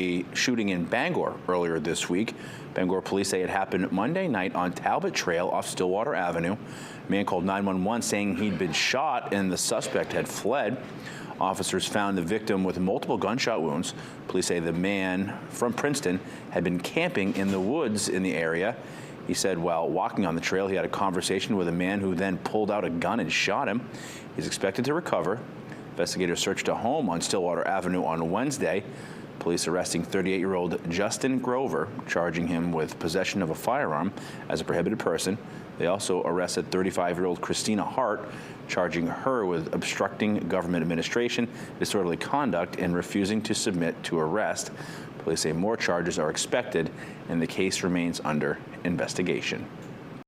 A shooting in Bangor earlier this week. Bangor police say it happened Monday night on Talbot Trail off Stillwater Avenue. A man called 911 saying he'd been shot and the suspect had fled. Officers found the victim with multiple gunshot wounds. Police say the man from Princeton had been camping in the woods in the area. He said while walking on the trail, he had a conversation with a man who then pulled out a gun and shot him. He's expected to recover. Investigators searched a home on Stillwater Avenue on Wednesday. Police arresting 38-year-old Justin Grover, charging him with possession of a firearm as a prohibited person. They also arrested 35-year-old Christina Hart, charging her with obstructing government administration, disorderly conduct, and refusing to submit to arrest. Police say more charges are expected, and the case remains under investigation.